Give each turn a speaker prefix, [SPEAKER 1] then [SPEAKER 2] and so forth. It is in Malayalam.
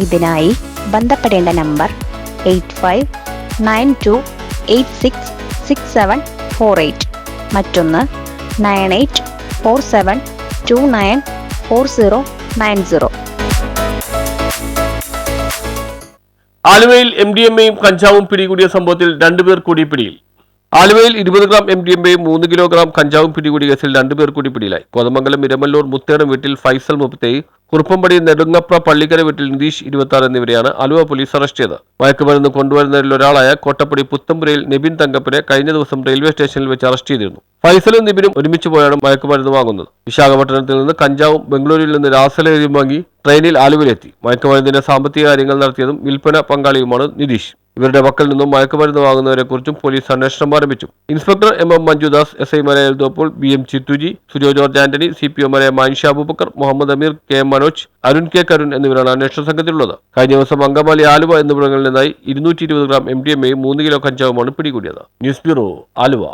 [SPEAKER 1] ഇതിനായി ബന്ധപ്പെടേണ്ട നമ്പർ 8592866748, മറ്റൊന്ന് 9847294090.
[SPEAKER 2] ആലുവയിൽ MDMA-യും കഞ്ചാവും പിടികൂടിയ സംഭവത്തിൽ 2 പേർ കൂടി പിടിയിൽ. ആലുവയിൽ 20 ഗ്രാം MDMA-യും 3 കിലോഗ്രാം കഞ്ചാവും പിടികൂടിയ കേസിൽ 2 പേർ കൂടി പിടിയിലായി. കോതമംഗലം ഇരമല്ലൂർ മുത്തേടം വീട്ടിൽ ഫൈസൽ 37, കുറുപ്പമ്പടി നെടുങ്ങപ്ര പള്ളിക്കര വീട്ടിൽ നിതീഷ് 26 എന്നിവരെയാണ് ആലുവ പോലീസ് അറസ്റ്റ് ചെയ്തത്. മയക്കുമരുന്ന് കൊണ്ടുവരുന്നവരിൽ ഒരാളായ കോട്ടപ്പടി പുത്തമ്പുരയിൽ നിബിൻ തങ്കപ്പനെ കഴിഞ്ഞ ദിവസം റെയിൽവേ സ്റ്റേഷനിൽ വെച്ച് അറസ്റ്റ് ചെയ്തിരുന്നു. ഫൈസലും നിബിനും ഒരുമിച്ച് പോയാണ് മയക്കുമരുന്ന് വാങ്ങുന്നത്. വിശാഖപട്ടണത്തിൽ നിന്ന് കഞ്ചാവും ബംഗളൂരുവിൽ നിന്ന് രാസലഹരിയും വാങ്ങി ട്രെയിനിൽ ആലുവയിലെത്തി. മയക്കുമരുന്നിന്റെ സാമ്പത്തിക കാര്യങ്ങൾ നടത്തിയതും വിൽപ്പന പങ്കാളിയുമാണ് നിതീഷ്. ഇവരുടെ പക്കൽ നിന്നും മയക്കുമരുന്ന് വാങ്ങുന്നവരെ കുറിച്ചും പോലീസ് അന്വേഷണം ആരംഭിച്ചു. ഇൻസ്പെക്ടർ MM മഞ്ജുദാസ്, SI മാരായ Eldhopaul, BM Chithuji, Sujo George Antony, CPO മാരായ മാൻഷ അബൂബക്കർ, മുഹമ്മദ് അമീർ, KM മനോജ്, അരുൺ K കരുൺ എന്നിവരാണ് അന്വേഷണ സംഘത്തിലുള്ളത്. കഴിഞ്ഞ ദിവസം അങ്കമാലി, ആലുവ എന്നിവിടങ്ങളിൽ നിന്നായി 220 ഗ്രാം MDMA-യും 3 കിലോ കഞ്ചാവുമാണ് പിടികൂടിയത്. News bureau, Aluva.